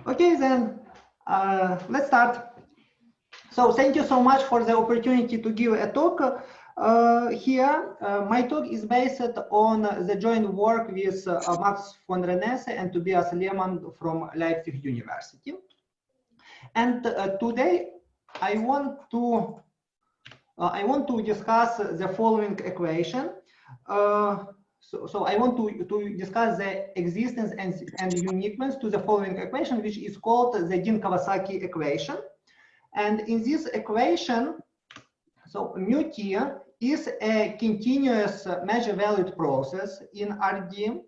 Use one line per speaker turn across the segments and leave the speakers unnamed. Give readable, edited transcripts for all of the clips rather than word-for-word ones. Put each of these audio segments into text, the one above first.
Okay, then let's start. So thank you so much for the opportunity to give a talk here. My talk is based on the joint work with Max von Renesse and Tobias Lehmann from Leipzig University. And today I want to discuss the following equation. So I want to discuss the existence and uniqueness to the following equation, which is called the Dean-Kawasaki equation. And in this equation, so mu t is a continuous measure-valued process in Rd.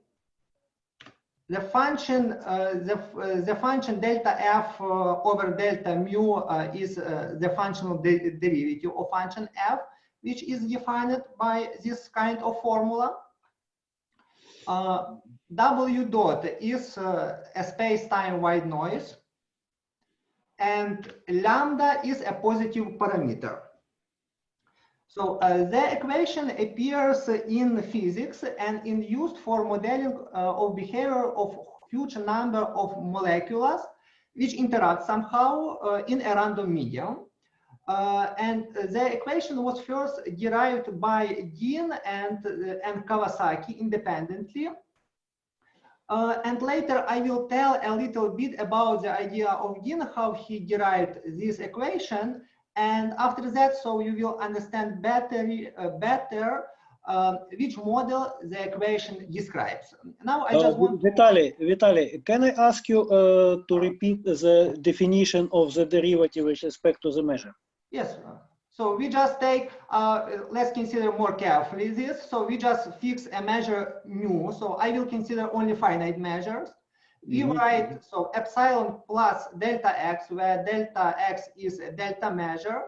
The function delta f over delta mu is the functional derivative of function f, which is defined by this kind of formula. W dot is a space-time wide noise, and lambda is a positive parameter. So the equation appears in physics and is used for modeling of behavior of huge number of molecules which interact somehow in a random medium. And the equation was first derived by Dean and Kawasaki independently. And later I will tell a little bit about the idea of Dean, how he derived this equation. And after that, so you will understand better which model the equation describes. Now I just want
Vitalii, can I ask you to repeat the definition of the derivative with respect to the measure?
Yes. So we just take, let's consider more carefully this. So we just fix a measure mu. So I will consider only finite measures. We write, so epsilon plus delta x, where delta x is a delta measure.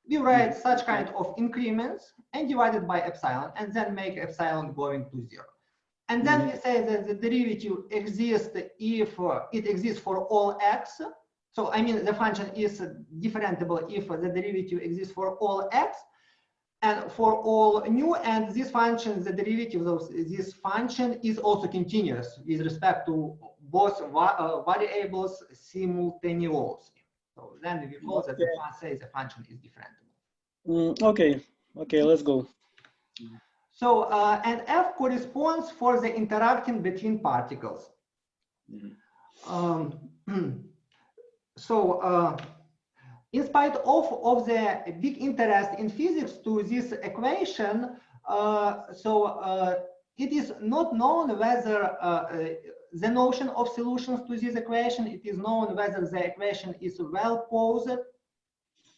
We write such kind of increments and divide it by epsilon, and then make epsilon going to 0. And then we say that the derivative exists if it exists for all x. So I mean the function is differentiable if the derivative exists for all x and for all nu, and this function, the derivative of this function is also continuous with respect to both variables simultaneously. So then we call that the function is differentiable.
Okay, let's go.
So and f corresponds for the interacting between particles. So in spite of the big interest in physics to this equation, it is not known whether the notion of solutions to this equation, it is known whether the equation is well posed.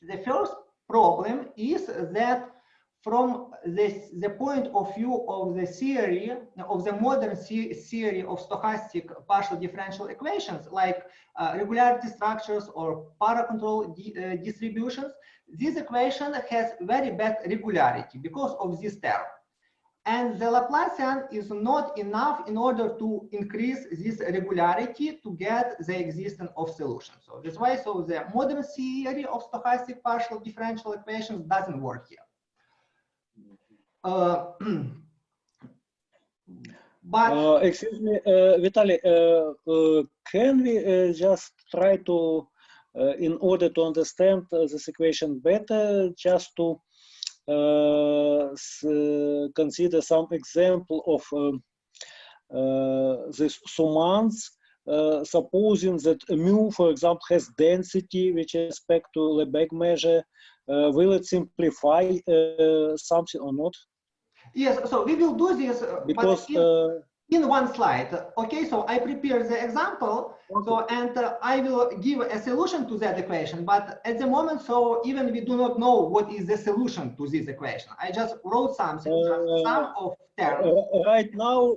The first problem is that from the point of view of the theory, of the modern theory of stochastic partial differential equations, like regularity structures or para-control distributions, this equation has very bad regularity because of this term. And the Laplacian is not enough in order to increase this regularity to get the existence of solutions. So that's why the modern theory of stochastic partial differential equations doesn't work here.
But excuse me, Vitalii, can we just try to, in order to understand this equation better, just to consider some example of this summands, supposing that mu, for example, has density with respect to Lebesgue measure, will it simplify something or not?
Yes, so we will do this
because
in one slide. Okay, so I prepare the example, so and I will give a solution to that equation. But at the moment, so even we do not know what is the solution to this equation. I just wrote something, some of terms.
Right now,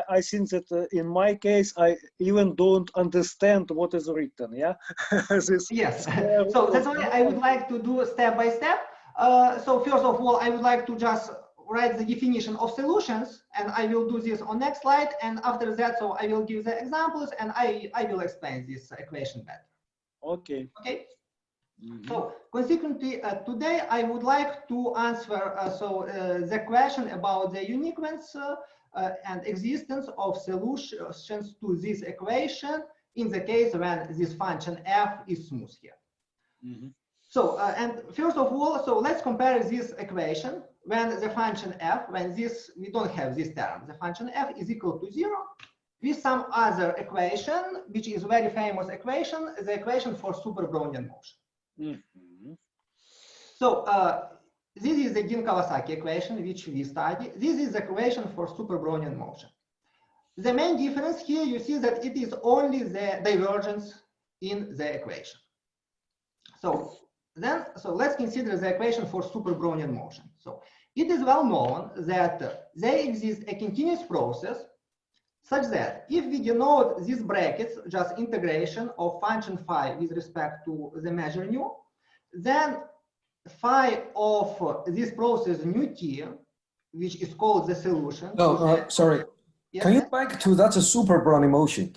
I think that in my case, I even don't understand what is written. Yeah.
Yes. So that's why I would like to do step by step. So first of all, I would like to just write the definition of solutions, and I will do this on next slide. And after that, so I will give the examples, and I will explain this equation better.
Okay.
Okay. So consequently, today I would like to answer the question about the uniqueness and existence of solutions to this equation in the case when this function f is smooth here. So, and first of all, so let's compare this equation when the function f, when this, we don't have this term, the function f is equal to 0, with some other equation, which is very famous equation, the equation for super Brownian motion. So, this is the Dean-Kawasaki equation, which we study. This is the equation for super Brownian motion. The main difference here, you see that it is only the divergence in the equation. So let's consider the equation for super Brownian motion. So it is well known that there exists a continuous process such that if we denote these brackets, just integration of function phi with respect to the measure nu, then phi of this process nu t, which is called the solution.
No, sorry.
Yes,
can you back to that super Brownian motion?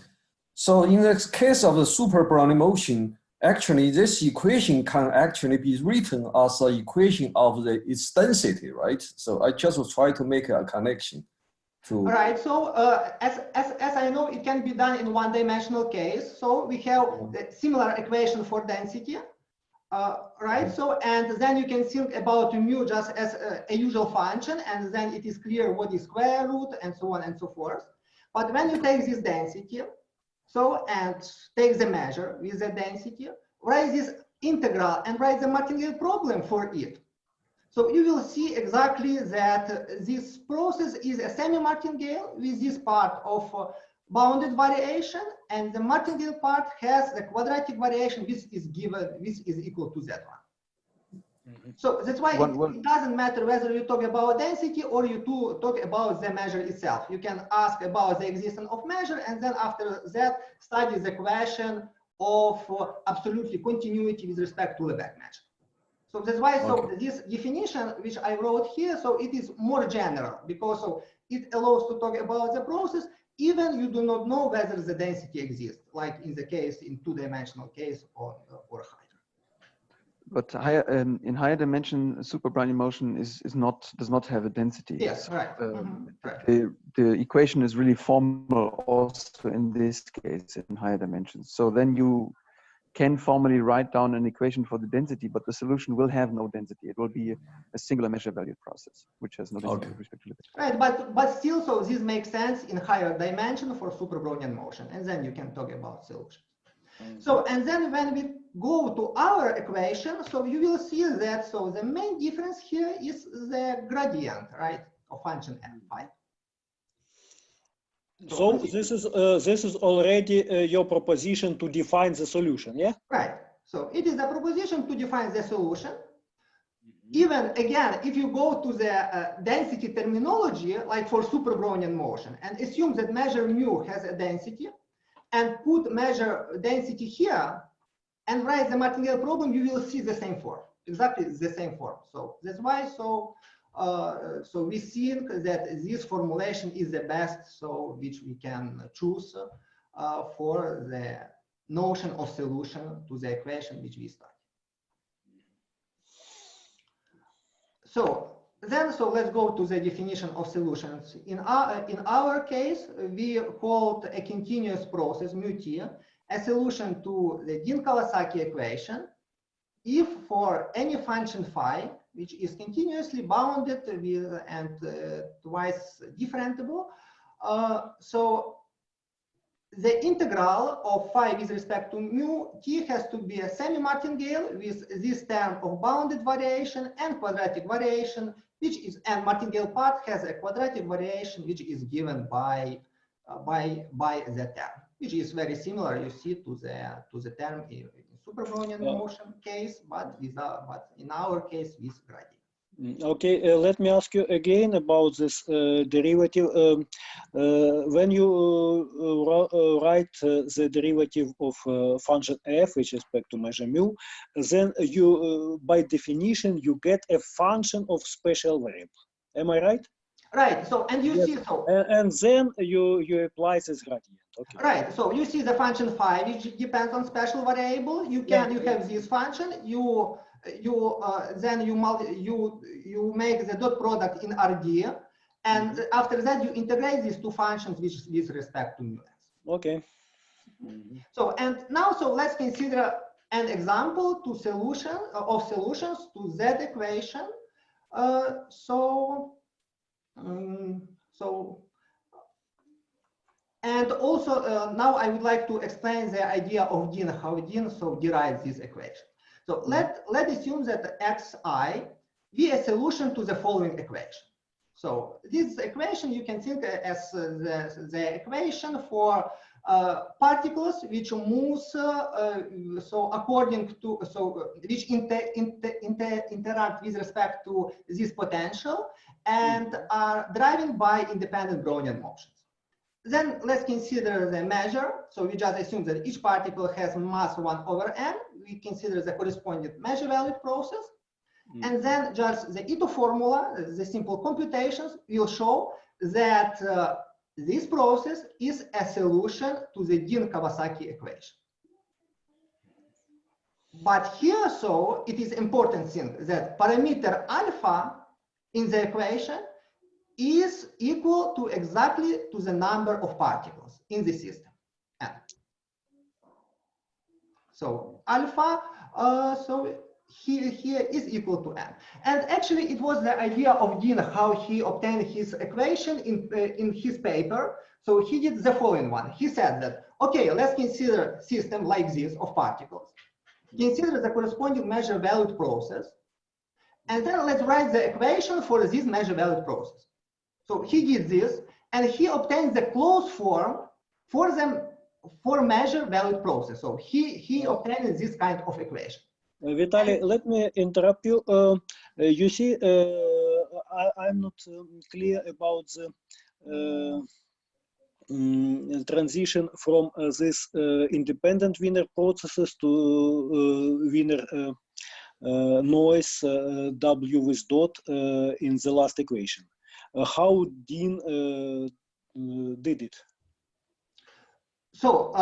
So in the case of the super Brownian motion, actually this equation can actually be written as an equation of its density, right? So I just will try to make a connection.
Right. So as I know, it can be done in one-dimensional case. So we have the similar equation for density. Right, so and then you can think about mu just as a usual function, and then it is clear what is square root and so on and so forth. But when you take this density, so and take the measure with the density, write this integral and write the martingale problem for it. So you will see exactly that this process is a semi-martingale with this part of bounded variation, and the martingale part has the quadratic variation which is given, which is equal to that one. So that's why it doesn't matter whether you talk about density or you talk about the measure itself. You can ask about the existence of measure, and then after that study the question of absolutely continuity with respect to Lebesgue measure. So that's why this definition which I wrote here, so it is more general because it allows to talk about the process even you do not know whether the density exists, like in the case in two-dimensional case or higher.
But higher, in higher dimension, super Brownian motion does not have a density.
Yes, right.
Right. The equation is really formal also in this case in higher dimensions. So then you can formally write down an equation for the density, but the solution will have no density. It will be a singular measure valued process, which has no density with respect to Lebesgue.
Right, but still, so this makes sense in higher dimension for super Brownian motion, and then you can talk about solutions. So, and then when we go to our equation, so you will see that, so the main difference here is the gradient, right, of function f phi.
So this is already your proposition to define the solution, yeah?
Right. So it is the proposition to define the solution. Even again, if you go to the density terminology, like for super Brownian motion, and assume that measure mu has a density, and put measure density here, and write the martingale problem, you will see the same form, exactly the same form. So that's why. So we think that this formulation is the best, so which we can choose for the notion of solution to the equation which we study. So let's go to the definition of solutions. In our case, we called a continuous process mu t a solution to the Dean-Kawasaki equation if for any function phi which is continuously bounded with and twice differentiable. So the integral of phi with respect to mu t has to be a semi-martingale with this term of bounded variation and quadratic variation, which is, and martingale part has a quadratic variation which is given by the term, which is very similar, you see, to the term in super Brownian motion case, but in our case with gradient.
Okay, let me ask you again about this derivative. When you write the derivative of function f with respect to measure mu, then you, by definition, you get a function of special variable. Am I right?
Right. So, and you
yes.
see, so
and then you apply this gradient. Okay.
Right. So you see the function phi, which depends on special variable. You can you have this function. Then you make the dot product in RD, And after that, you integrate these two functions with respect to mu s.
Okay.
So, and now, so let's consider an example to solutions to that equation. And also now I would like to explain the idea of Dean, how Dean derives this equation. So let's assume that xi be a solution to the following equation. So this equation you can think as the equation for particles which moves according to which interact with respect to this potential and are driven by independent Brownian motions. Then let's consider the measure. So we just assume that each particle has mass 1 over m. We consider the corresponding measure valued process. And then just the Ito formula, the simple computations will show that this process is a solution to the Dean-Kawasaki equation. But here, so it is important thing that parameter alpha in the equation is equal to exactly to the number of particles in the system. So alpha, here is equal to m. And actually it was the idea of Dean how he obtained his equation in his paper. So he did the following one. He said that, okay, let's consider system like this of particles. Consider the corresponding measure valued process. And then let's write the equation for this measure valued process. So he did this and he obtained the closed form for measure valued process. So he obtained this kind of equation.
Vitaly, let me interrupt you. You see, I'm not clear about the transition from this independent Wiener processes to Wiener noise W with dot in the last equation. How Dean did it?
So,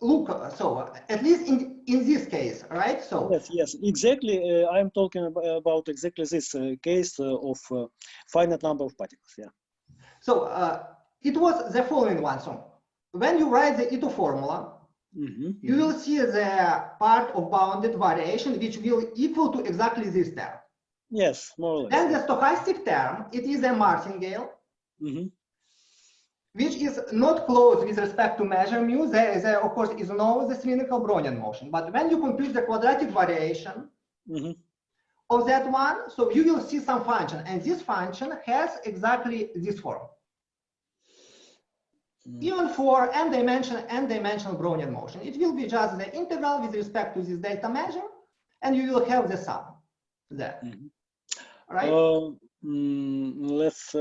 look, so at least in this case, right? So
yes, exactly. I'm talking about exactly this case of finite number of particles. Yeah.
So it was the following one. So when you write the Ito formula, you will see the part of bounded variation which will equal to exactly this term.
Yes, more or less.
Then the stochastic term, it is a martingale. Which is not closed with respect to measure mu. There of course is no spherical Brownian motion. But when you compute the quadratic variation of that one, so you will see some function, and this function has exactly this form. Even for n-dimensional Brownian motion, it will be just the integral with respect to this delta measure, and you will have the sum there. Right?
Let's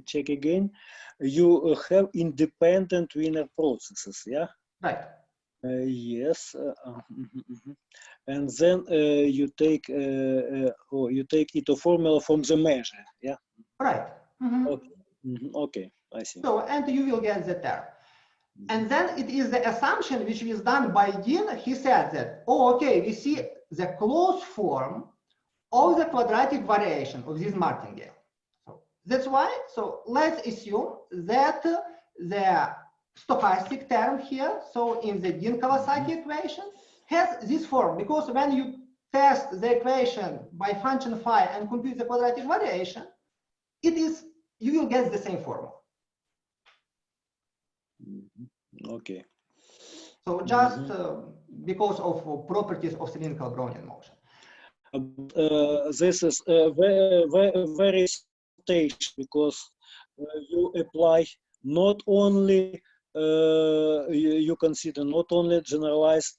check again. You have independent Wiener processes, yeah?
Right.
Yes. And then you take Ito formula from the measure, yeah?
Right.
Okay. Okay, I see.
So, and you will get the term. And then it is the assumption which is done by Dean. He said that, oh, okay, we see the closed form of the quadratic variation of this martingale. So that's why, so let's assume that the stochastic term here, so in the Dean-Kawasaki equation, has this form, because when you test the equation by function phi and compute the quadratic variation, you will get the same formula.
Okay.
So just because of properties of cylindrical Brownian motion.
This is very stage, because you apply not only you consider not only generalized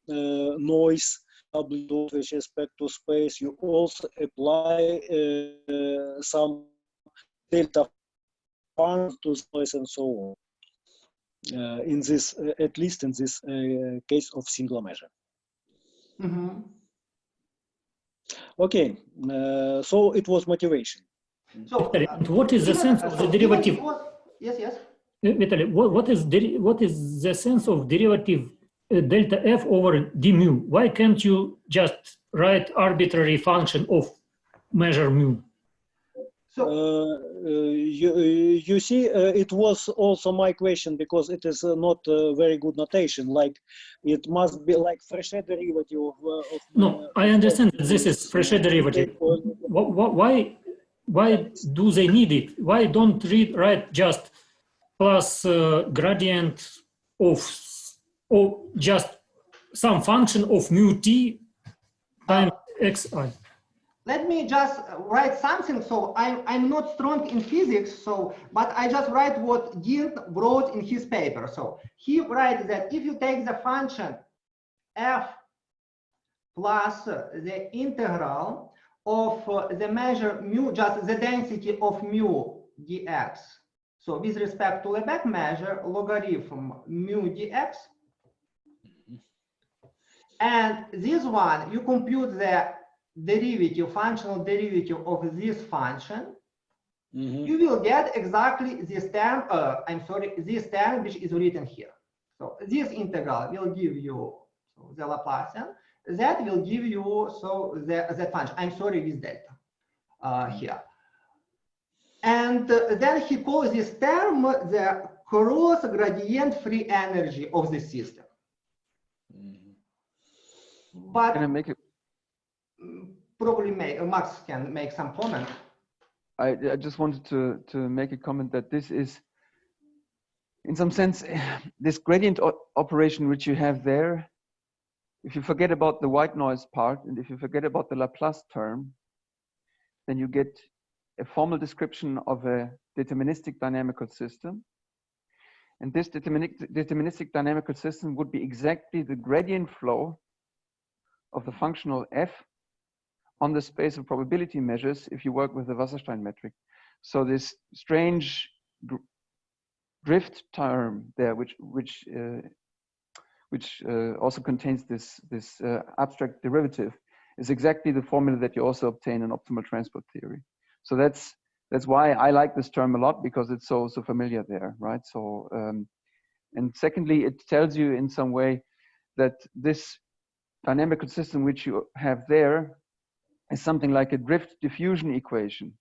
noise W with respect to space, you also apply some delta function to space and so on. In this, at least in this case of singular measure. Okay, so it was motivation.
So, what is the sense of the derivative?
Yes.
Vitaly, what is the sense of derivative delta f over d mu? Why can't you just write arbitrary function of measure mu?
You see, it was also my question, because it is not a very good notation. Like, it must be like Frechet derivative of
no, I understand that this is Frechet derivative. Why do they need it? Why don't write just plus gradient of, or just some function of mu t times xi?
Let me just write something. So I'm not strong in physics, but I just write what Dean wrote in his paper. So he writes that if you take the function f plus the integral of the measure mu, just the density of mu dx. So with respect to Lebesgue measure, logarithm mu dx. And this one, you compute the derivative, functional derivative of this function, you will get exactly this term, this term which is written here. So this integral will give you the Laplacian, that will give you the function, with delta here. And then he calls this term the cross gradient free energy of the system. But
can I make it?
Probably Max can make some comment.
I just wanted to make a comment that this is, in some sense, this gradient operation which you have there, if you forget about the white noise part, and if you forget about the Laplace term, then you get a formal description of a deterministic dynamical system. And this deterministic dynamical system would be exactly the gradient flow of the functional f on the space of probability measures if you work with the Wasserstein metric. So this strange drift term there, which also contains this abstract derivative, is exactly the formula that you also obtain in optimal transport theory. So that's why I like this term a lot, because it's so familiar there, right? So and secondly, it tells you in some way that this dynamical system which you have there is something like a drift diffusion equation,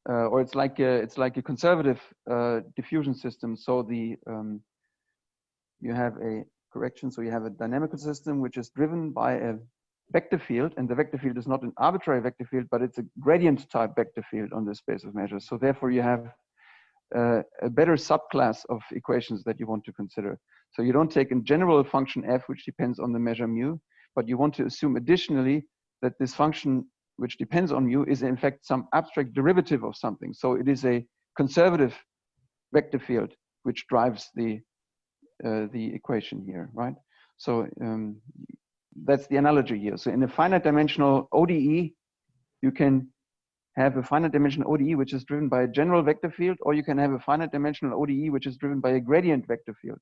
or it's like a conservative diffusion system. So the you have a correction. So you have a dynamical system which is driven by a vector field, and the vector field is not an arbitrary vector field, but it's a gradient type vector field on the space of measures. So therefore you have a better subclass of equations that you want to consider. So you don't take a general function f, which depends on the measure mu, but you want to assume additionally that this function which depends on mu is in fact some abstract derivative of something. So it is a conservative vector field which drives the equation here, right? So that's the analogy here. So in a finite dimensional ODE, you can have a finite dimensional ODE which is driven by a general vector field, or you can have a finite dimensional ODE which is driven by a gradient vector field.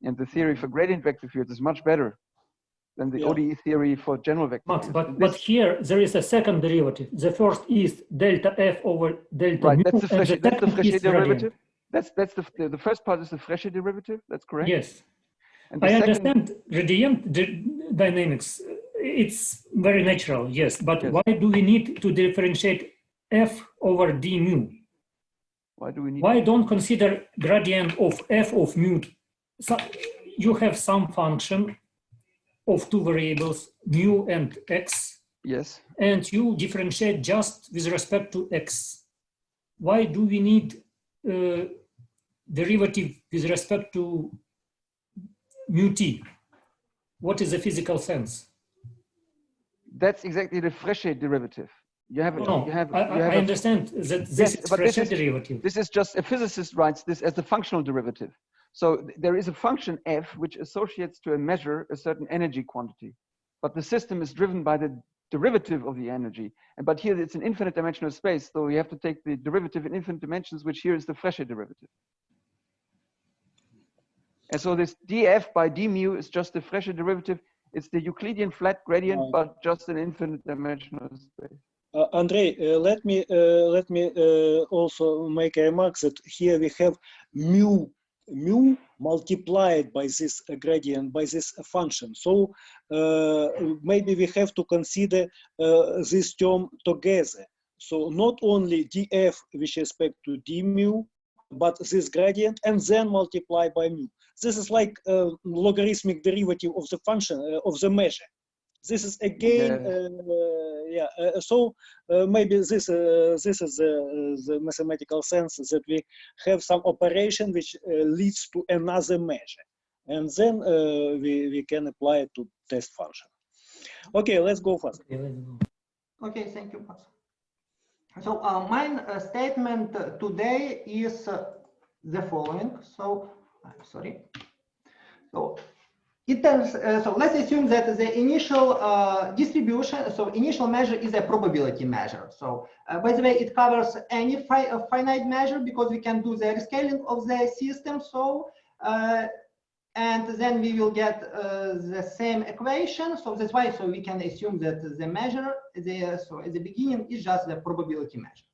And the theory for gradient vector fields is much better than the ODE theory for general vector
Max,
fields.
but here there is a second derivative. The first is delta f over delta
right,
mu,
that's the Frechet derivative.
Gradient.
That's the first part is the Frechet derivative. That's correct.
Yes,
and the
I
second,
understand gradient dynamics. It's very natural, yes. But
yes.
why do we need to differentiate f over d mu?
Why do we need?
Why don't consider gradient of f of mu? So you have some function of two variables, mu and x.
Yes.
And you differentiate just with respect to x. Why do we need derivative with respect to mu t? What is the physical sense?
That's exactly the Frechet derivative. I
understand that this is Frechet derivative.
This is just, a physicist writes this as the functional derivative. So there is a function f which associates to a measure a certain energy quantity, but the system is driven by the derivative of the energy. But here it's an infinite dimensional space, so you have to take the derivative in infinite dimensions, which here is the Frechet derivative. And so this df by d mu is just the Frechet derivative. It's the Euclidean flat gradient, but just an infinite dimensional space.
Andrei, let me also make a remark that here we have mu multiplied by this gradient, by this function. So maybe we have to consider this term together. So not only df with respect to d mu, but this gradient and then multiply by mu. This is like a logarithmic derivative of the function of the measure. This is again, maybe this is the mathematical sense that we have some operation which leads to another measure, and then we can apply it to test function. Okay, let's go fast.
Okay, let's go.
Okay, thank you, Max. So my statement today is the following. So I'm sorry. So it turns, so let's assume that the initial distribution, so initial measure is a probability measure. So by the way, it covers any finite measure because we can do the rescaling of the system. So and then we will get the same equation. So that's why, so we can assume that the measure, so at the beginning is just the probability measure.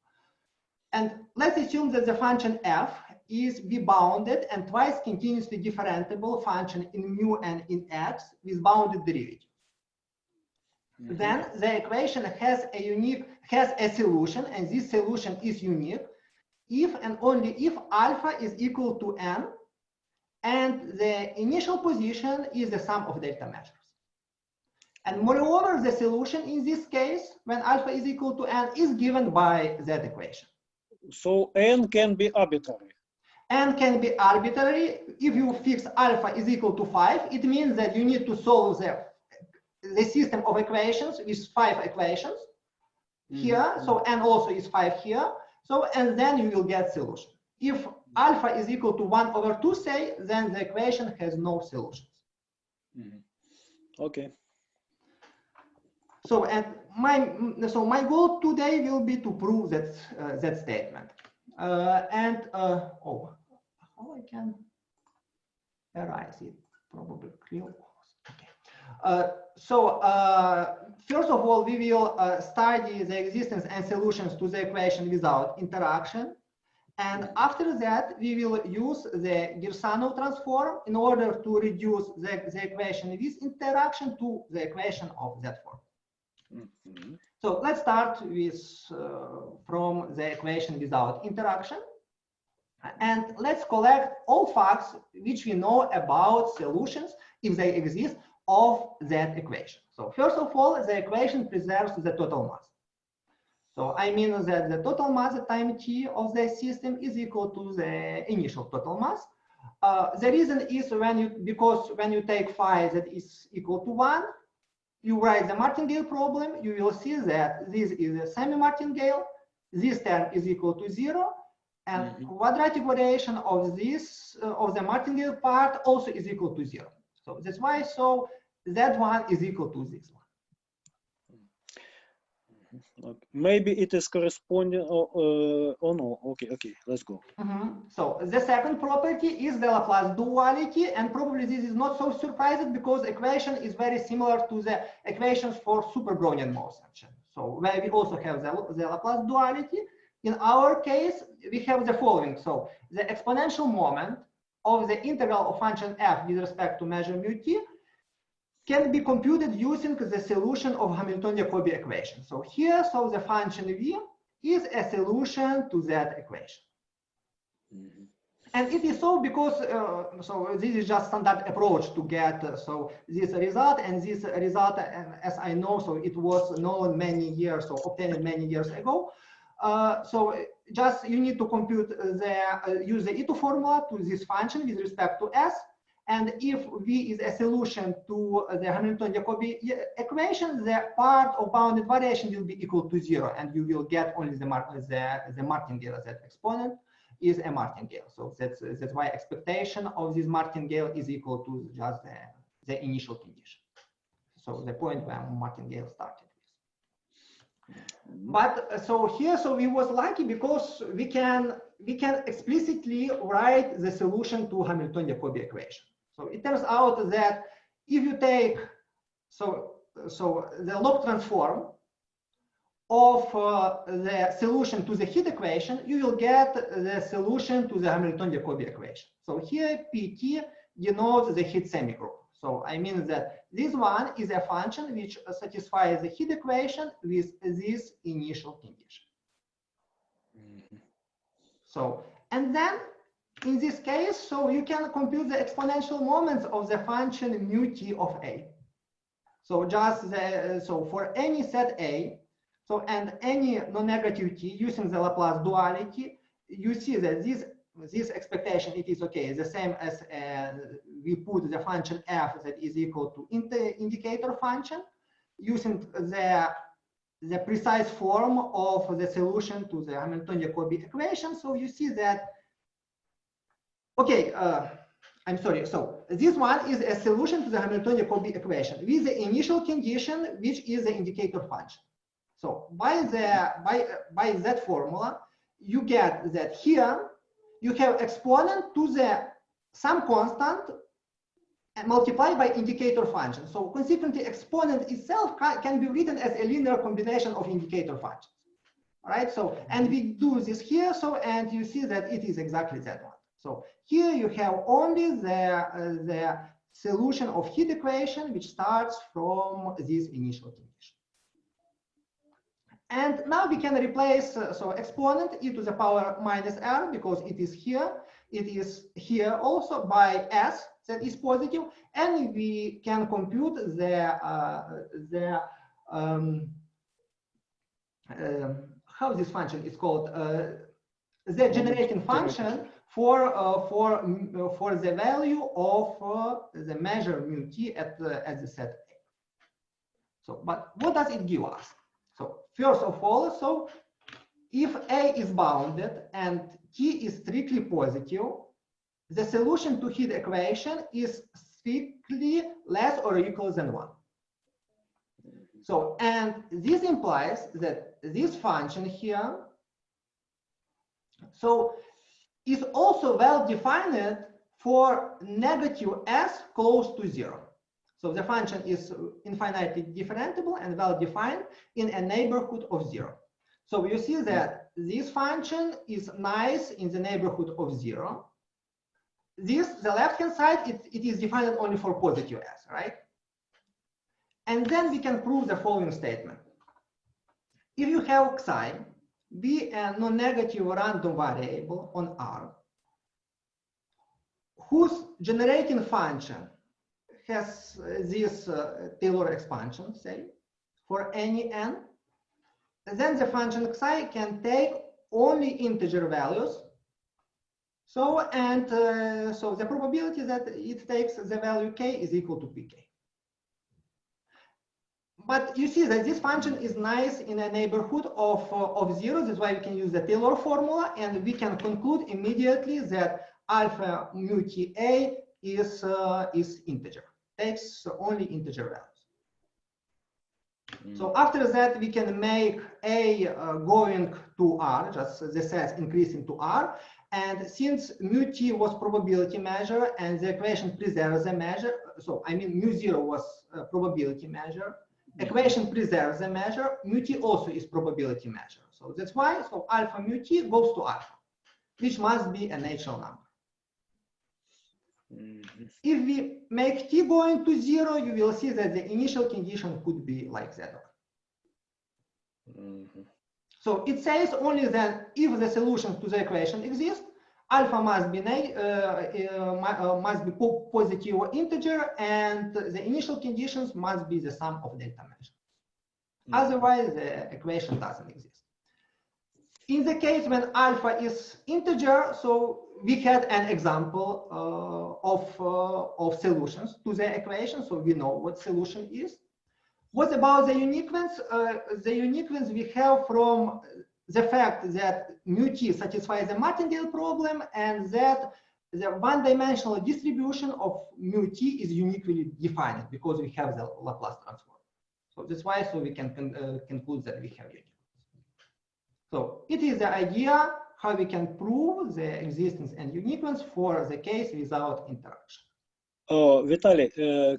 And let's assume that the function f is b-bounded and twice continuously differentiable function in mu and in x with bounded derivative. Mm-hmm. Then the equation has a solution, and this solution is unique if and only if alpha is equal to n, and the initial position is the sum of delta measures. And moreover, the solution in this case, when alpha is equal to n, is given by that equation.
So n can be arbitrary.
N can be arbitrary. If you fix alpha is equal to 5, it means that you need to solve the system of equations with 5 equations here. So n also is 5 here. So, and then you will get solution. If alpha is equal to 1 over 2, say, then the equation has no solutions.
Okay.
So, and my goal today will be to prove that that statement. How I can erase it? Probably clear. Okay. First of all, we will study the existence and solutions to the equation without interaction. And after that, we will use the Girshanov transform in order to reduce the equation with interaction to the equation of that form. Mm-hmm. So let's start with from the equation without interaction. And let's collect all facts which we know about solutions, if they exist, of that equation. So first of all, the equation preserves the total mass. So I mean that the total mass at time t of the system is equal to the initial total mass. The reason is because when you take phi that is equal to 1, you write the martingale problem, you will see that this is a semi-martingale, this term is equal to 0, and quadratic variation of this of the martingale part also is equal to 0. So that's why that one is equal to this one.
Okay. Maybe it is corresponding or no. Okay, let's go.
So the second property is the Laplace duality, and probably this is not so surprising because equation is very similar to the equations for super Brownian motion. So where we also have the Laplace duality. In our case, we have the following. So the exponential moment of the integral of function f with respect to measure mu t can be computed using the solution of Hamilton-Jacobi equation. So here, so the function v is a solution to that equation. And it is so because, so this is just standard approach to get this result, and this result, as I know, so it was known many years, so obtained many years ago. So just you need to compute use the Ito formula to this function with respect to s. And if v is a solution to the Hamilton-Jacobi equation, the part of bounded variation will be equal to 0, and you will get only the martingale. That exponent is a martingale. So that's why expectation of this martingale is equal to just the initial condition. So the point where martingale started with. But so here, so we was lucky because we can explicitly write the solution to Hamilton-Jacobi equation. So it turns out that if you take the log transform of the solution to the heat equation, you will get the solution to the Hamilton-Jacobi equation. So here PT denotes the heat semigroup. So I mean that this one is a function which satisfies the heat equation with this initial condition. So, and then in this case, so you can compute the exponential moments of the function mu t of a. So just the, so for any set a, so and any non-negative t using the Laplace duality, you see that this expectation, it is okay, the same as we put the function f that is equal to indicator function using the precise form of the solution to the Hamilton-Jacobi equation. So you see that, okay, I'm sorry. So this one is a solution to the Hamilton-Jacobi equation with the initial condition, which is the indicator function. So by that formula, you get that here you have exponent to the some constant and multiplied by indicator function. So consequently, exponent itself can be written as a linear combination of indicator functions. All right. So and we do this here. So and you see that it is exactly that one. So here you have only the solution of heat equation, which starts from this initial condition. And now we can replace so exponent e to the power minus r, because it is here also by s that is positive, and we can compute how this function is called, the generating function for the value of the measure mu t at the set A. So, but what does it give us? So first of all, so if A is bounded and t is strictly positive, the solution to heat equation is strictly less or equal than 1. So, and this implies that this function here, so is also well defined for negative s close to 0. So the function is infinitely differentiable and well defined in a neighborhood of 0. So you see that this function is nice in the neighborhood of 0. The left-hand side, it is defined only for positive s, right? And then we can prove the following statement. If you have psi be a non-negative random variable on R, whose generating function has this Taylor expansion, say, for any n, then the function psi can take only integer values. So, and so the probability that it takes the value k is equal to pk. But you see that this function is nice in a neighborhood of 0. That's why we can use the Taylor formula, and we can conclude immediately that alpha mu ta is integer, takes only integer values. So after that, we can make A going to R, just the set increasing to R. And since mu t was probability measure and the equation preserves the measure, so I mean mu 0 was a probability measure, equation preserves the measure, mu t also is probability measure. So that's why, so alpha mu t goes to alpha, which must be a natural number. If we make t going to 0, you will see that the initial condition could be like that one. So it says only that if the solutions to the equation exist, alpha must be positive or integer, and the initial conditions must be the sum of delta measures. Otherwise, the equation doesn't exist. In the case when alpha is integer, so we had an example of solutions to the equation, so we know what solution is. What about the uniqueness? The uniqueness we have from the fact that mu t satisfies the Martingale problem, and that the one-dimensional distribution of mu t is uniquely defined because we have the Laplace transform. So that's why, so we can conclude that we have uniqueness. So it is the idea how we can prove the existence and uniqueness for the case without interaction.
Vitaly,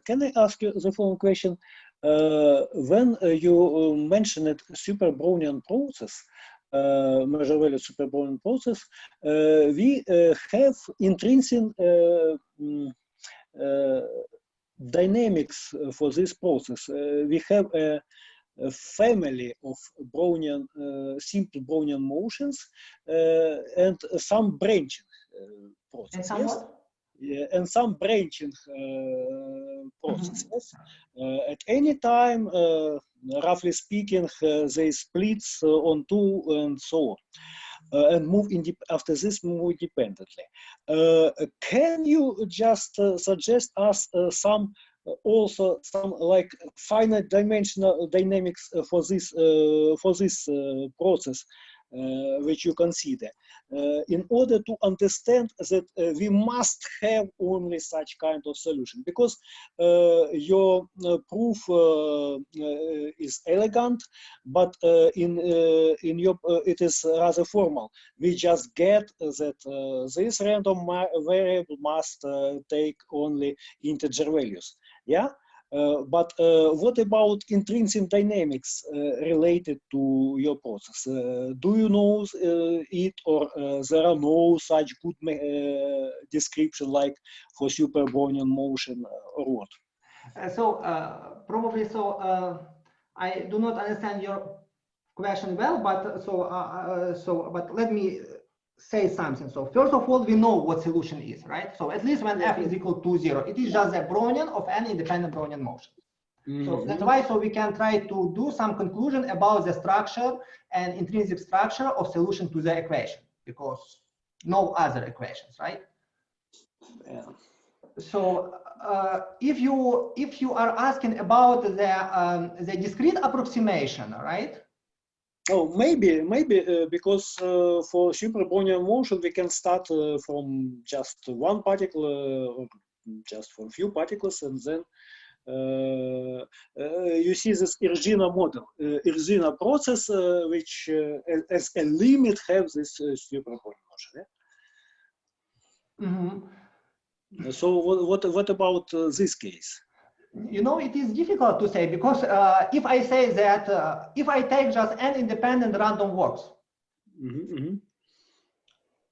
can I ask you the following question? When you mentioned super Brownian process, measure value super Brownian process, we have intrinsic dynamics for this process. We have a a family of Brownian, simple Brownian motions and some branching processes.
And somewhat?
Yeah, and some branching processes. At any time, roughly speaking, they split on two and so on. And move after this move independently. Can you just suggest us some also some like finite dimensional dynamics for this process which you consider in order to understand that we must have only such kind of solution, because your proof is elegant, but in your it is rather formal. We just get that this random variable must take only integer values. Yeah. But what about intrinsic dynamics related to your process? Do you know it, or there are no such good description like for super Brownian motion, or what?
Probably I do not understand your question well, but but let me say something. So first of all, we know what solution is, right? So at least when f is equal to 0, it is just a Brownian of any independent Brownian motion. So that's why we can try to do some conclusion about the structure and intrinsic structure of solution to the equation, because no other equations, right?
Yeah.
So if you are asking about the discrete approximation, right?
Oh, maybe because for super Brownian motion we can start from just one particle or just from few particles, and then you see this Irgina model, Irgina process, which as a limit have this super Brownian motion. Yeah? So what about this case?
You know, it is difficult to say, because if I say that if I take just n independent random walks,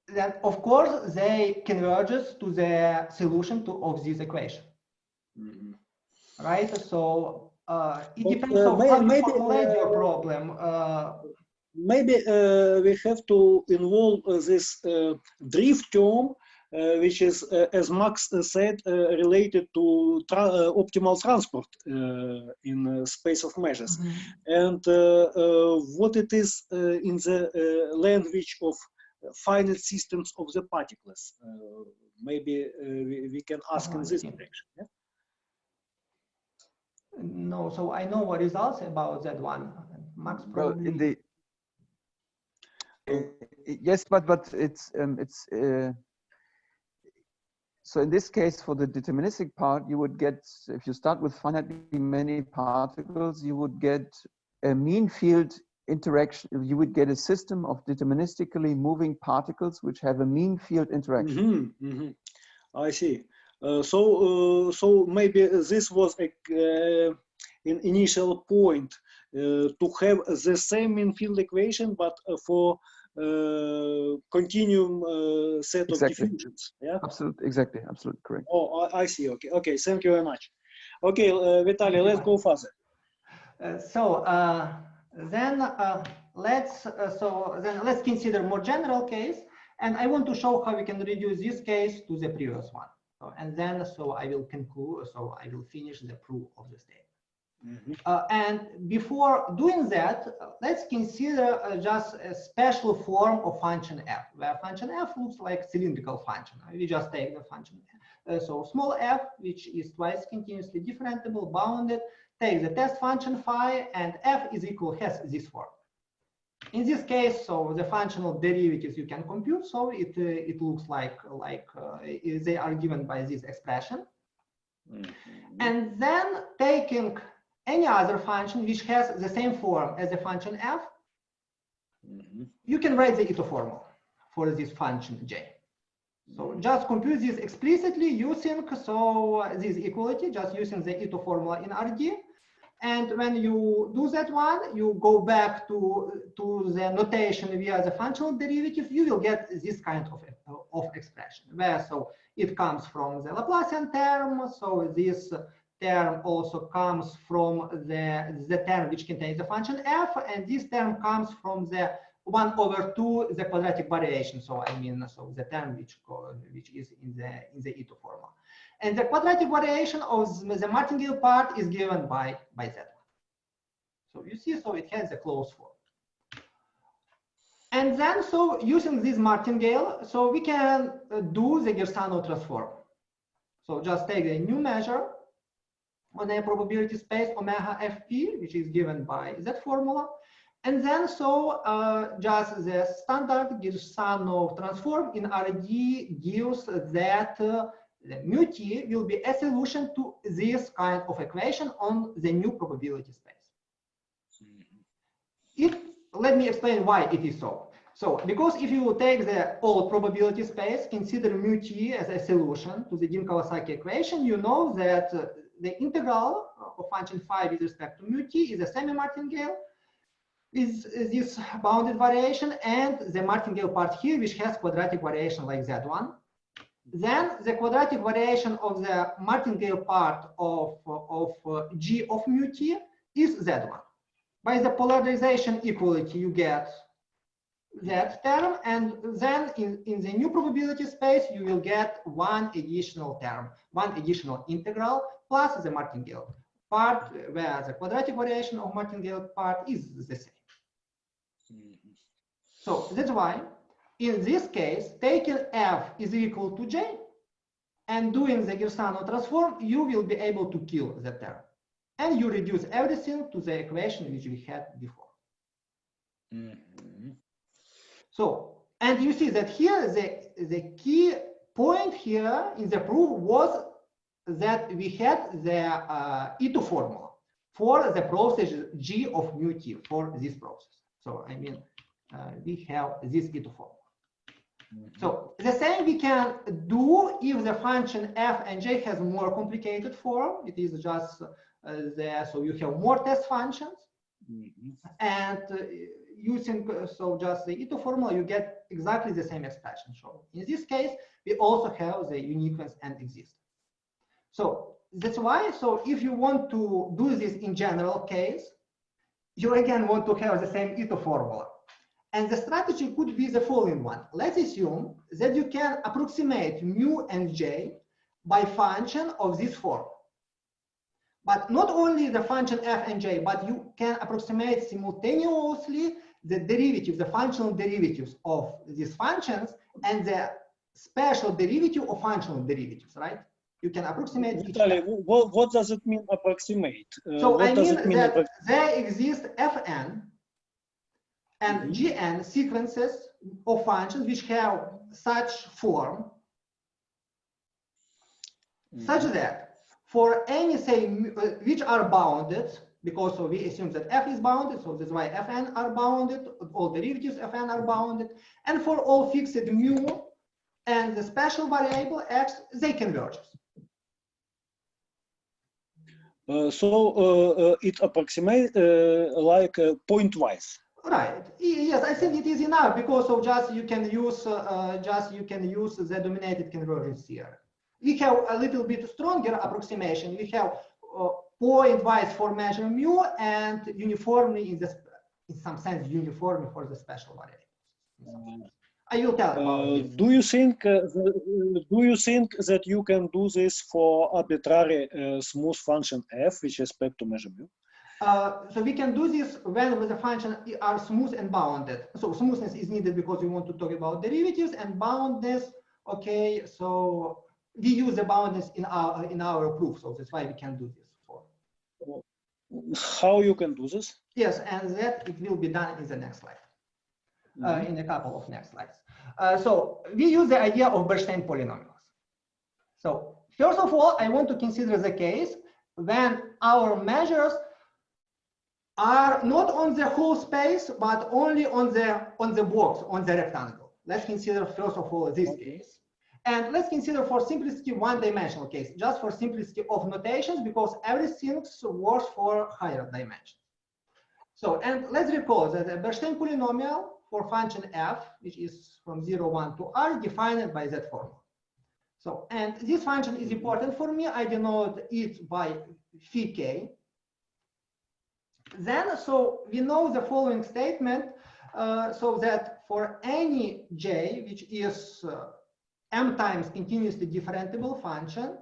then of course they converges to the solution of this equation, right? So it depends on how you formulate your problem.
Maybe we have to involve this drift term, which is, as Max said, related to optimal transport in space of measures. And what it is in the language of finite systems of the particles. Maybe we can ask in this direction. Yeah?
No, so I know what results about that one. Max probably.
Well, in the yes, but it's so in this case, for the deterministic part, you would get, if you start with finitely many particles, you would get a mean field interaction. You would get a system of deterministically moving particles which have a mean field interaction.
I see. So maybe this was an initial point to have the same mean field equation, but for continuum set of diffusions. Yeah,
absolutely, exactly, absolutely correct.
Oh, I see. Okay, thank you very much. Okay, Vitaly, let's go further.
Then let's consider more general case, and I want to show how we can reduce this case to the previous one. And then I will conclude. So I will finish the proof of the statement. And before doing that, let's consider just a special form of function f, where function f looks like cylindrical function. We just take the function so small f, which is twice continuously differentiable, bounded, take the test function phi, and f is equal has this form. In this case, so the functional derivatives you can compute, so it looks like they are given by this expression. And then taking any other function which has the same form as the function f, you can write the Ito formula for this function j. So just compute this explicitly using this equality, just using the Ito formula in RD. And when you do that one, you go back to the notation via the functional derivative, you will get this kind of expression, where so it comes from the Laplacian term, so this term also comes from the term which contains the function f, and this term comes from the 1/2 the quadratic variation. So I mean, so the term which is in the Ito formula, and the quadratic variation of the martingale part is given by z1. So you see, so it has a closed form. And then, so using this martingale, so we can do the Gersano transform. So just take a new measure on a probability space omega fp, which is given by that formula. And then, so just the standard Gersano transform in RD gives that the mu t will be a solution to this kind of equation on the new probability space. Let me explain why it is so. So, because if you take the old probability space, consider mu t as a solution to the Dean-Kawasaki equation, you know that the integral of function phi with respect to mu t is a semi-martingale, is this bounded variation, and the martingale part here, which has quadratic variation like that one. Then the quadratic variation of the martingale part of g of mu t is z1. By the polarization equality, you get that term, and then in the new probability space, you will get one additional term, one additional integral plus the martingale part, where the quadratic variation of martingale part is the same. So that's why, in this case, taking f is equal to j, and doing the Gersano transform, you will be able to kill the term. And you reduce everything to the equation which we had before. So, and you see that here the key point here in the proof was that we had the Ito formula for the process g of mu t for this process. So I mean, we have this Ito formula. So the same we can do if the function f and j has more complicated form. It is just so you have more test functions, and using so just the Ito formula, you get exactly the same expression. So in this case, we also have the uniqueness and existence. So that's why. So if you want to do this in general case, you again want to have the same Ito formula. And the strategy could be the following one. Let's assume that you can approximate mu and j by function of this form. But not only the function f and j, but you can approximate simultaneously the derivatives, the functional derivatives of these functions and the special derivative of functional derivatives, right? You can approximate
Vitaly, what does it mean approximate?
So I mean that there exist fn and gn sequences of functions which have such form, such that for any, say, which are bounded, because so we assume that f is bounded, so that's why fn are bounded, all derivatives fn are bounded, and for all fixed mu and the special variable x, they converge.
So it approximates like pointwise.
Right. Yes, I think it is enough because of just you can use the dominated convergence theorem. We have a little bit stronger approximation. We have pointwise for measure mu and uniformly in some sense uniformly for the special variables. I will tell about this.
Do you think that you can do this for arbitrary smooth function f with respect to measure mu?
So we can do this when the functions are smooth and bounded. So smoothness is needed because we want to talk about derivatives, and boundedness. Okay, so we use the boundedness in our proof, so that's why we can do this.
How you can do this?
Yes, and that it will be done in the next slide. In a couple of next slides. So we use the idea of Bernstein polynomials. So first of all, I want to consider the case when our measures are not on the whole space, but only on the box, on the rectangle. Let's consider first of all this case. And let's consider for simplicity one-dimensional case, just for simplicity of notations, because everything works for higher dimensions. So, and let's recall that the Bernstein polynomial for function f, which is from 0, 1 to r, defined by that formula. So, and this function is important for me. I denote it by phi k. Then, so we know the following statement, so that for any j, which is m times continuously differentiable function,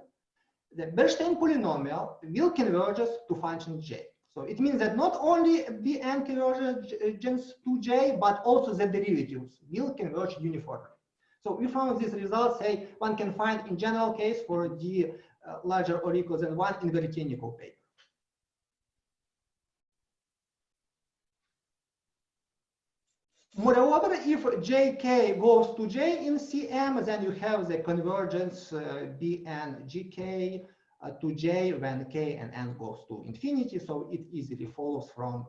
the Bernstein polynomial will converge to function j. So it means that not only Bn converges to j, but also the derivatives will converge uniformly. So we found this result, say, one can find in general case for d larger or equal than 1 in Vertyennikov paper. Moreover, if jk goes to j in Cm, then you have the convergence Bn gk to j when k and n goes to infinity. So it easily follows from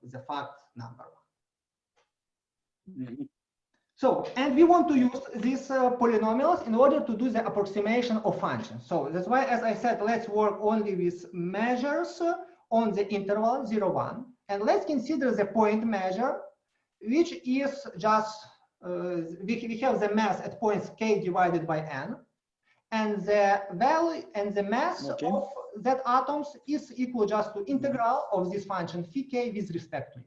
the fact number 1. So, and we want to use these polynomials in order to do the approximation of functions. So that's why, as I said, let's work only with measures on the interval 0, 1. And let's consider the point measure, which is just, we have the mass at points k divided by n. And the value and the mass of that atoms is equal just to integral of this function phi k with respect to u.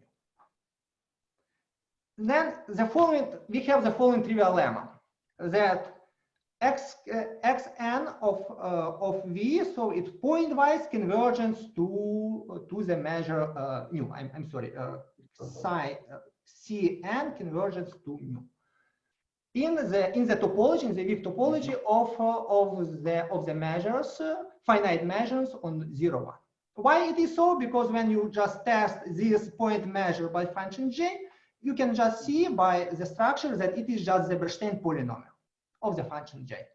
Then the following, we have the following trivial lemma, that xn of v, so it's pointwise convergence to the measure nu. I'm sorry, psi cn convergence to nu. In the topology, in the weak topology of the measures, finite measures on 0, 1. Why it is so? Because when you just test this point measure by function j, you can just see by the structure that it is just the Bernstein polynomial of the function j,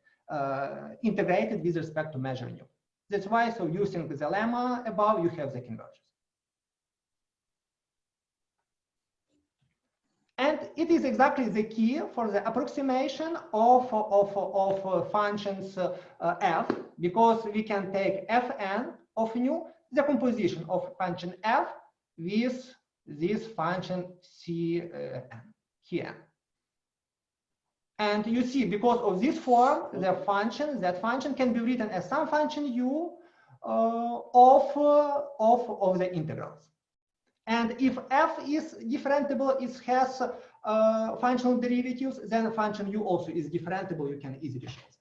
integrated with respect to measure nu. That's why, so using the lemma above, you have the convergence. And it is exactly the key for the approximation of functions f, because we can take fn of nu, the composition of function f with this function Cn. And you see, because of this form, that function can be written as some function u of the integrals. And if f is differentiable, it has functional derivatives, then function u also is differentiable. You can easily show that.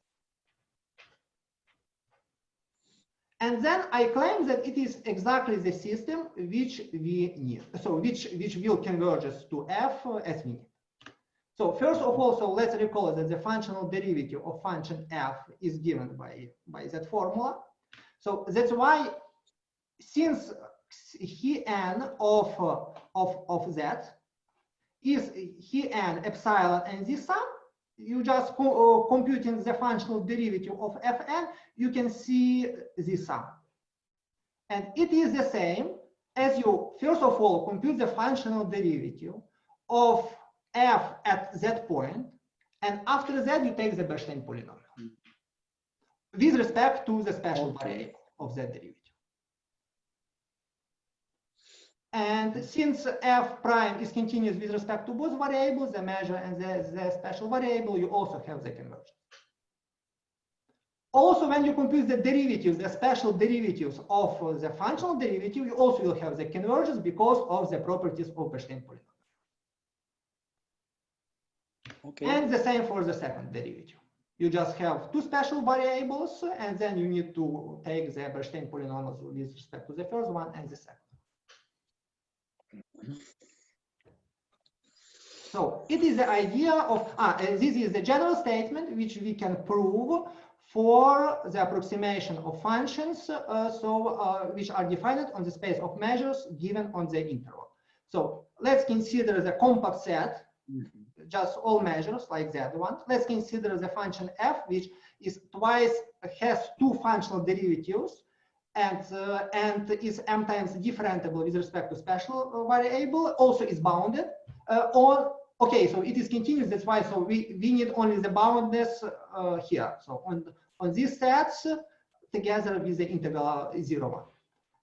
And then I claim that it is exactly the system which we need, so which will converge to f as we need. So first of all, so let's recall that the functional derivative of function f is given by that formula. So that's why, since Hn of z is Hn epsilon and this sum, you just computing the functional derivative of fn, you can see this sum. And it is the same as you, first of all, compute the functional derivative of f at that point, and after that you take the Bernstein polynomial with respect to the special variable of that derivative. And since f prime is continuous with respect to both variables, the measure and the special variable, you also have the convergence. Also, when you compute the derivatives, the special derivatives of the functional derivative, you also will have the convergence because of the properties of Bernstein polynomial. Okay. And the same for the second derivative. You just have two special variables, and then you need to take the Bernstein polynomials with respect to the first one and the second. So it is the idea of, this is the general statement which we can prove for the approximation of functions, which are defined on the space of measures given on the interval. So let's consider the compact set, just all measures like that one. Let's consider the function f, which is has two functional derivatives, and is m times differentiable with respect to special variable, also is bounded okay, so it is continuous, that's why, so we need only the boundedness here. So on these sets together with the integral 0, 1.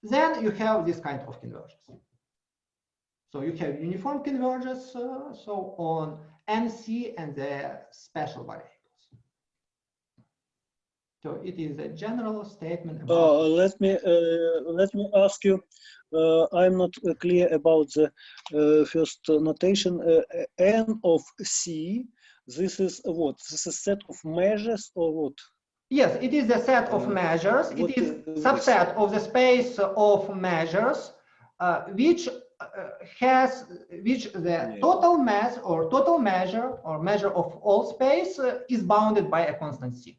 Then you have this kind of convergence. So you have uniform convergence, so on MC and the special variables. So it is a general statement about.
Let me ask you. I'm not clear about the first notation. N of C. This is what? This is a set of measures or what?
Yes, it is a set of measures. It is subset of the space of measures, which the total mass or total measure or measure of all space is bounded by a constant C.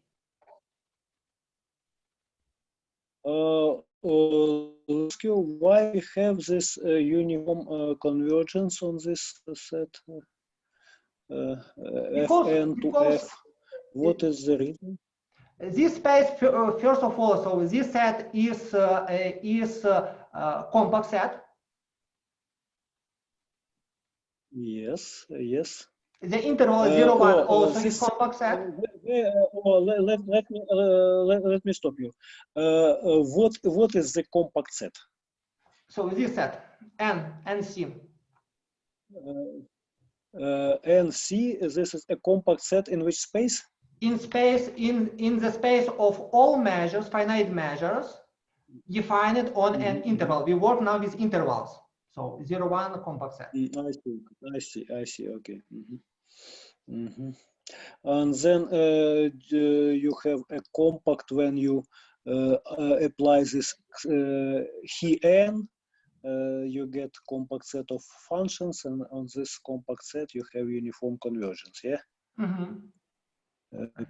Ask you why we have this uniform convergence on this set Fn to F. What is the reason?
This space, first of all, so this set is compact set. Yes, yes. The interval 0, 1 also is compact set.
Let me stop you. What is the compact set?
So this set, NC.
NC, this is a compact set in which space?
In the space of all measures, finite measures, defined on an interval. We work now with intervals. So 0, 1 compact set.
I see. Okay. And then you have a compact when you apply this n. You get compact set of functions, and on this compact set you have uniform convergence. Yeah.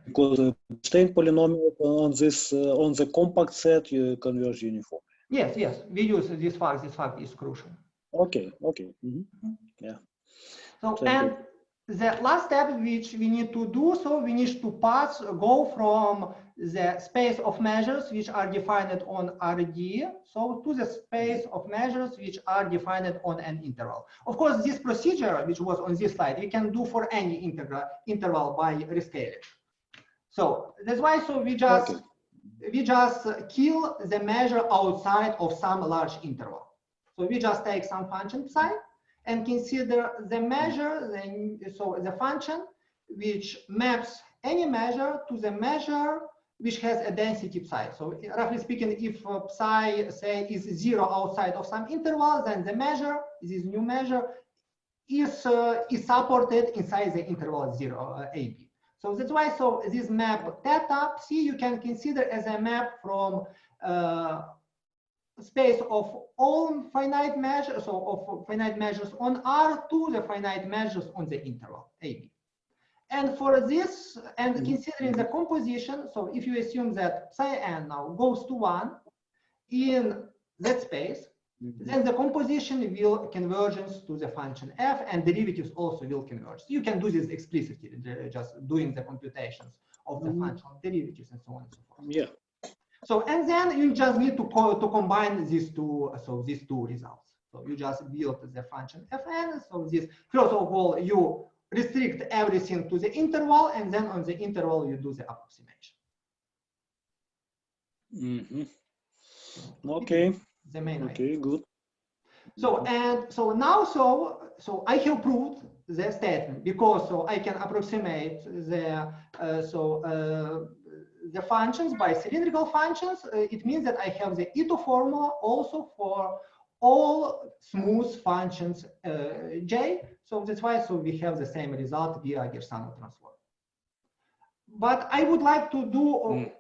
Because Stein polynomial on the compact set you converge uniformly.
Yes. We use this fact. This fact is crucial.
Okay. Yeah.
So and the last step which we need to do, so we need to go from the space of measures which are defined on RD, so to the space of measures which are defined on an interval. Of course, this procedure which was on this slide, we can do for any interval by rescaling. So that's why we just kill the measure outside of some large interval. So we just take some function psi and consider the measure, the function which maps any measure to the measure which has a density psi. So roughly speaking, if psi say is 0 outside of some interval, then the measure, this new measure, is supported inside the interval 0 AB. So that's why this map theta psi you can consider as a map from space of all finite measures, so of finite measures on R to the finite measures on the interval AB. And for this, and considering the composition, so if you assume that psi n now goes to 1 in that space, then the composition will convergence to the function f, and derivatives also will converge. You can do this explicitly, just doing the computations of the functional derivatives and so on and so forth.
Yeah.
So and then you just need to combine these two results. So you just build the function fn. So this first of all you restrict everything to the interval, and then on the interval you do the approximation.
Okay.
The main
idea. Good.
So now I have proved the statement because I can approximate the functions by cylindrical functions. It means that I have the Ito formula also for all smooth functions J. So that's why we have the same result via Gersano transform. But I would like to do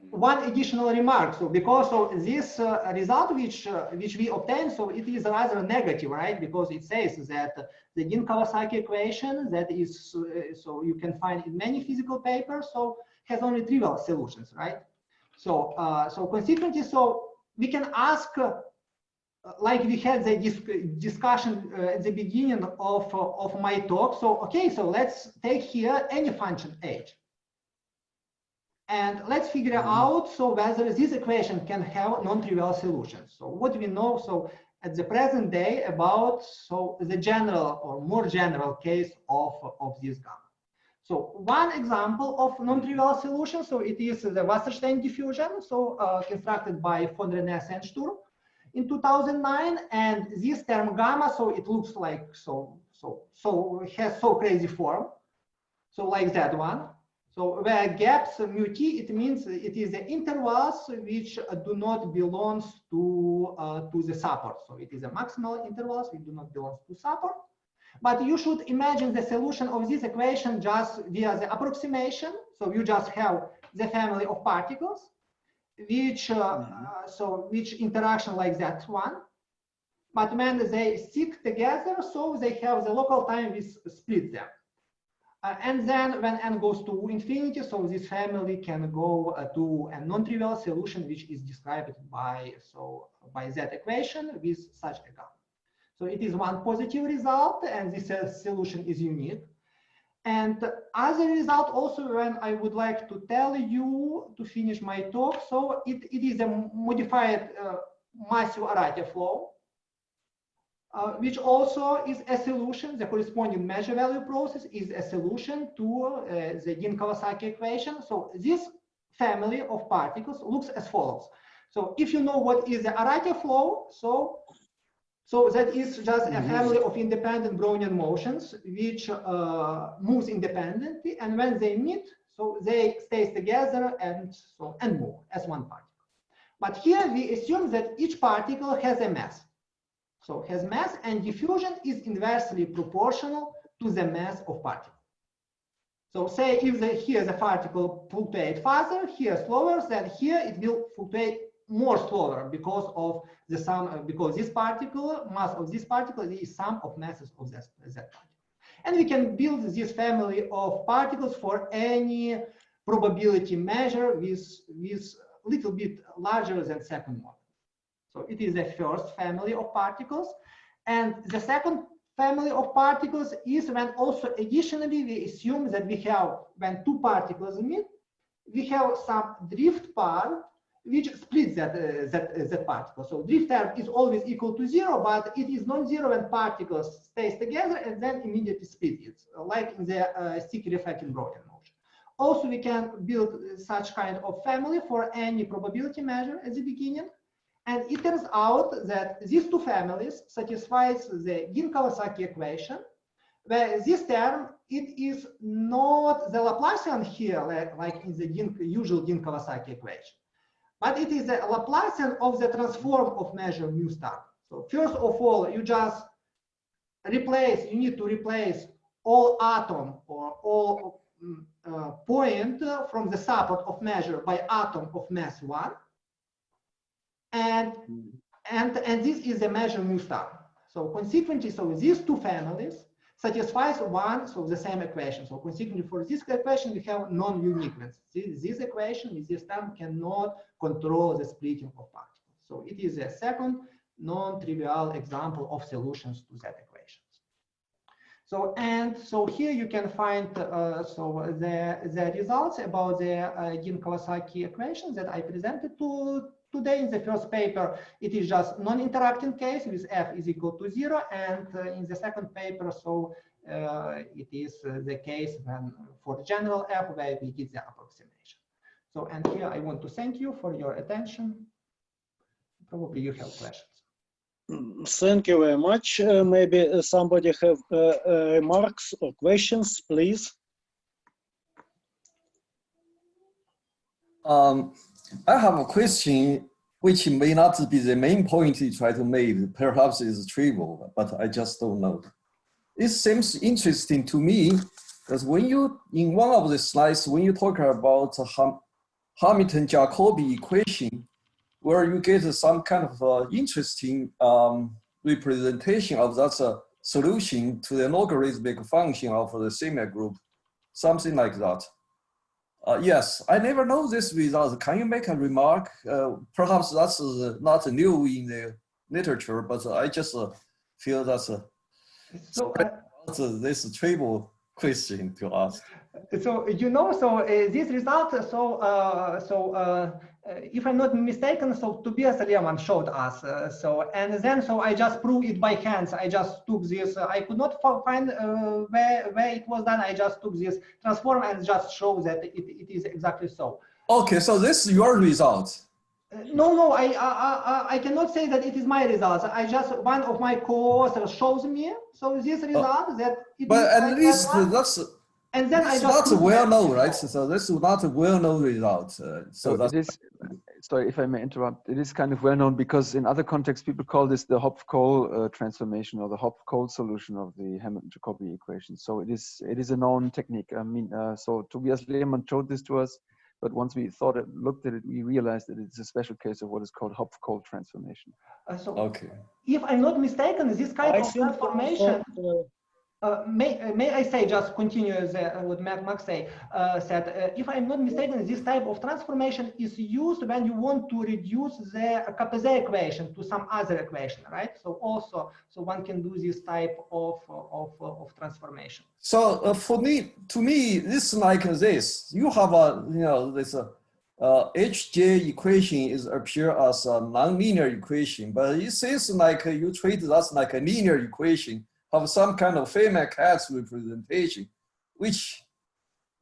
one additional remark. So because this result which we obtained, so it is rather negative, right? Because it says that the Dean-Kawasaki equation that is so you can find in many physical papers, so has only trivial solutions, right? So consequently, so we can ask, like we had the discussion at the beginning of my talk. So okay, so let's take here any function h. And let's figure out whether this equation can have non-trivial solutions. So what we know at the present day about the general or more general case of this gamma. So one example of non-trivial solution, so it is the Wasserstein diffusion, constructed by von Renesse and Sturm in 2009, and this term gamma, so it looks like it has crazy form, so like that one. So where gaps mu t, it means it is the intervals which do not belong to the support. So it is a maximal intervals which do not belong to support. But you should imagine the solution of this equation just via the approximation. So you just have the family of particles, which which interaction like that one. But when they stick together, so they have the local time which split them. And then when n goes to infinity, so this family can go to a non-trivial solution, which is described by that equation with such a gamma. So it is one positive result, and this solution is unique. And as a result, also, when I would like to tell you to finish my talk, so it is a modified massive Arati flow, which also is a solution. The corresponding measure value process is a solution to the Dean-Kawasaki equation. So this family of particles looks as follows. So if you know what is the Arati flow, so that is just a family of independent Brownian motions which moves independently, and when they meet, so they stay together and move as one particle. But here we assume that each particle has a mass. So has mass, and diffusion is inversely proportional to the mass of particle. So say if here the particle fluctuates faster, here slower, then here it will fluctuate more slower because of the sum, because this particle, mass of this particle is sum of masses of that particle. And we can build this family of particles for any probability measure with little bit larger than second model. So it is the first family of particles. And the second family of particles is when also additionally we assume that we have, when two particles meet, we have some drift part which splits that particle. So drift term is always equal to 0, but it is non-zero when particles stays together and then immediately split it, like in the sticky reflecting Brownian motion. Also, we can build such kind of family for any probability measure at the beginning. And it turns out that these two families satisfies the Dean-Kawasaki equation, where this term, it is not the Laplacian here, like in the usual Dean-Kawasaki equation, but it is the Laplacian of the transform of measure mu star. So first of all, you just replace, you need to replace all atom or all point from the support of measure by atom of mass 1. And this is the measure mu star. So consequently, so these two families satisfies one, so the same equation. So consequently, for this equation, we have non-uniqueness. This equation with this term cannot control the splitting of particles. So it is a second non-trivial example of solutions to that equation. So here you can find the results about the Dean-Kawasaki equations that I presented today. In the first paper, it is just non-interacting case with f is equal to 0, and in the second paper, so it is the case when for general f where we did the approximation. So, and here I want to thank you for your attention. Probably you have questions.
Thank you very much. Maybe somebody have remarks or questions, please.
I have a question which may not be the main point you try to make. Perhaps it's trivial, but I just don't know. It seems interesting to me that when you, in one of the slides, when you talk about Hamilton-Jacobi equation, where you get some kind of interesting representation of that solution to the logarithmic function of the semigroup, something like that. Yes, I never know this result. Can you make a remark? Perhaps that's not new in the literature, but I just feel that's this trivial question to ask.
So you know, so this result, if I'm not mistaken, so Tobias Lehmann showed us. And then I just proved it by hands. I just took this. I could not find where it was done. I just took this transform and just show that it is exactly so.
Okay, so this is your result.
No, I cannot say that it is my results. I just, one of my co-authors shows me. So this result that it
but
is
at least that's
And then
it's
I just
not well known, right? So this is not a well known result.
So it is. Sorry if I may interrupt. It is kind of well known because in other contexts people call this the Hopf-Kohl transformation or the Hopf-Kohl solution of the Hamilton-Jacobi equation. So it is a known technique. I mean, so Tobias Lehmann showed this to us, but once we looked at it, we realized that it's a special case of what is called Hopf-Kohl transformation.
So
okay.
If I'm not mistaken, this kind of transformation. May I say, just continue what Max said, if I'm not mistaken, this type of transformation is used when you want to reduce the Capet equation to some other equation, right? So also, so one can do this type of transformation.
So to me, it's like this. You have this HJ equation is appear as a nonlinear equation, but it seems like you treat that like a linear equation. Have some kind of Feynman cats representation, which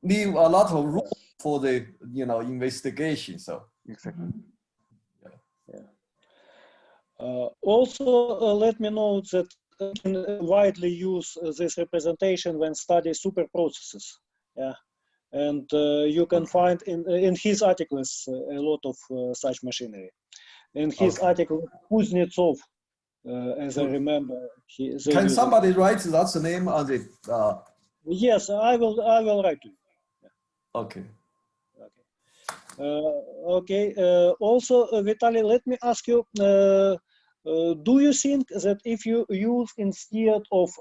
leave a lot of room for the investigation. So
exactly.
Also, let me note that you can widely use this representation when studying super processes. Yeah, and you can find in his articles a lot of such machinery. In his article, Kuznetsov. As I remember,
can somebody write that's the name on the?
Yes, I will write to you. Yeah.
Okay.
Also, Vitaly, let me ask you: do you think that if you use instead of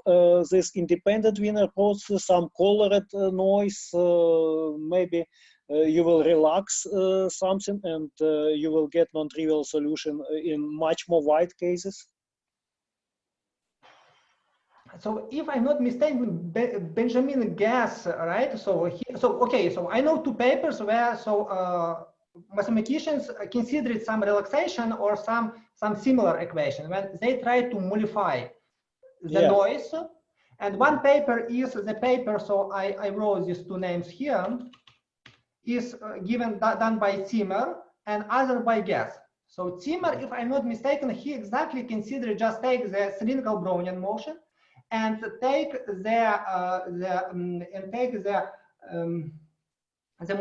this independent Wiener process some colored noise, maybe you will relax something and you will get non-trivial solution in much more wide cases?
So if I'm not mistaken, Benjamin Gass, right? So I know two papers where mathematicians considered some relaxation or some similar equation when they try to modify the noise. And one paper is the paper. So I wrote these two names here. Is done by Zimmer and other by Gass. So Zimmer, if I'm not mistaken, he exactly considered just take the cylindrical Brownian motion and take the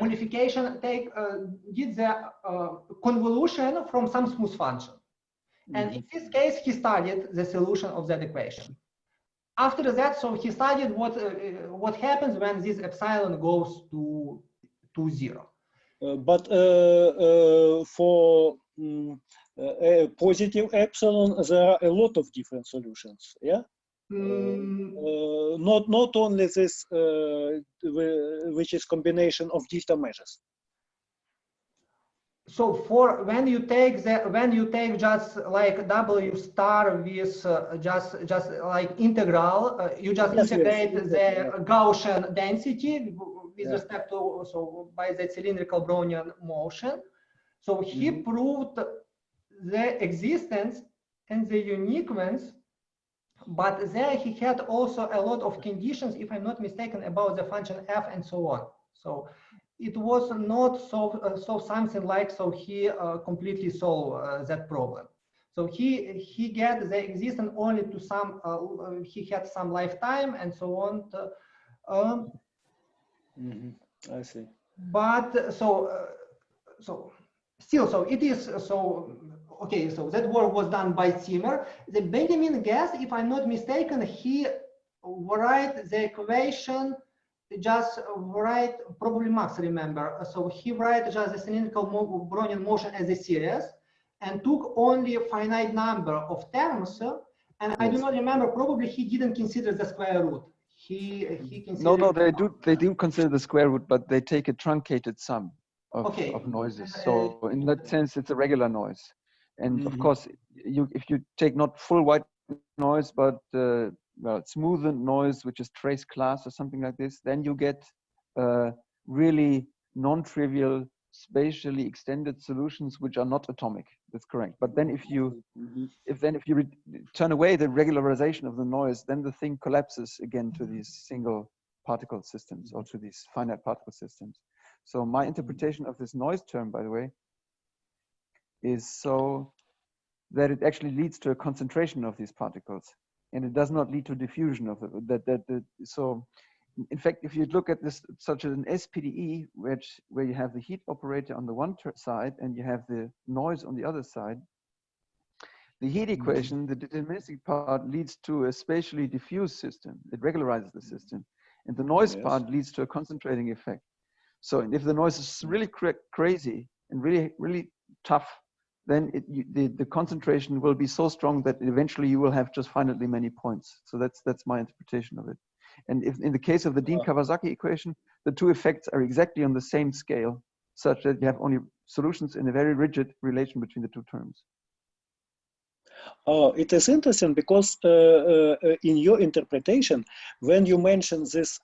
modification, did the convolution from some smooth function. And in this case, he studied the solution of that equation. After that, so he studied what happens when this epsilon goes to 0.
But for positive epsilon, there are a lot of different solutions. Yeah. Not only this, which is combination of different measures.
So for when you take just like W star with just like integral, you just integrate the Gaussian density with respect to by the cylindrical Brownian motion. So he proved the existence and the uniqueness, but there he had also a lot of conditions, if I'm not mistaken, about the function f and so on. So it was not so something like he completely solved that problem. So he get the existence only to some he had some lifetime and so on.
I see.
But still it is okay. So that work was done by Zimmer. The Benjamin Gass, if I'm not mistaken, he write the equation. Just write, probably Max remember. So he write just the cylindrical Brownian motion as a series and took only a finite number of terms. And I do not remember, probably he didn't consider the square root. He considered
no, they do consider the square root, but they take a truncated sum of noises. So in that sense, it's a regular noise. And of course, if you take not full white noise, but smoothened noise, which is trace class or something like this, then you get really non-trivial, spatially extended solutions which are not atomic. That's correct. But then if you turn away the regularization of the noise, then the thing collapses again to these single particle systems or to these finite particle systems. So my interpretation of this noise term, by the way, is so that it actually leads to a concentration of these particles, and it does not lead to diffusion of so in fact, if you look at this, such as an SPDE, where you have the heat operator on the one side and you have the noise on the other side, the heat equation, the deterministic part, leads to a spatially diffuse system. It regularizes the system. And the noise part leads to a concentrating effect. So if the noise is really crazy and really tough, then the concentration will be so strong that eventually you will have just finitely many points. So that's my interpretation of it. And if in the case of the Dean-Kawasaki equation, the two effects are exactly on the same scale, such that you have only solutions in a very rigid relation between the two terms.
It is interesting because in your interpretation, when you mention this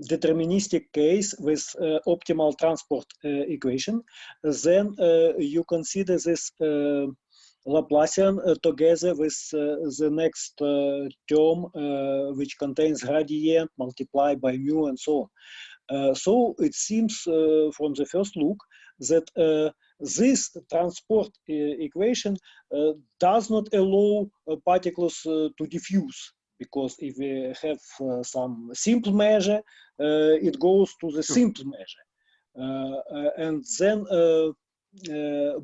deterministic case with optimal transport equation, then you consider this Laplacian together with the next term which contains gradient multiplied by mu and so on. So it seems from the first look that this transport equation does not allow particles to diffuse, because if we have some simple measure, it goes to the simple measure. And then,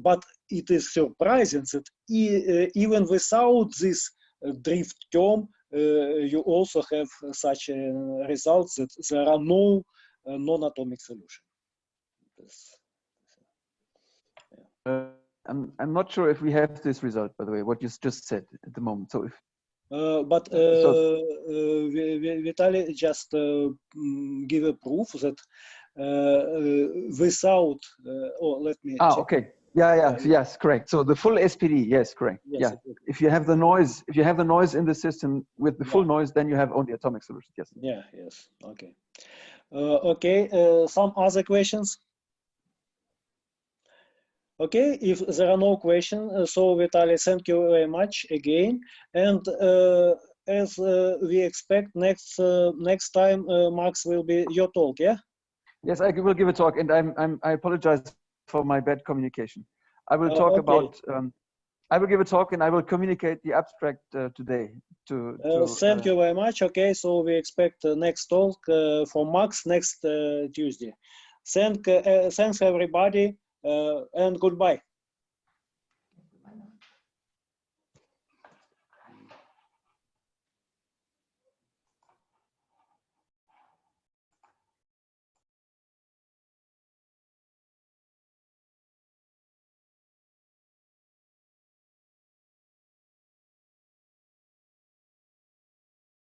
but it is surprising that even without this drift term, you also have such a result that there are no non-atomic solutions.
I'm not sure if we have this result, by the way, what you just said at the moment. So if
Vitaly just give a proof that without, let me check.
Okay. Yes, correct. So the full SPD, yes, correct. Yes, yeah. Exactly. If you have the noise in the system with the full noise, then you have only atomic solutions. Yes.
Yeah. Yes. Okay. Okay. Some other questions? Okay. If there are no questions, so Vitaly, thank you very much again. And as we expect, next time, Max, will be your talk. Yeah.
Yes, I will give a talk, and I apologize for my bad communication. I will talk about. I will give a talk, and I will communicate the abstract today.
Thank you very much. Okay, so we expect next talk from Max next Tuesday. Thanks everybody, and goodbye.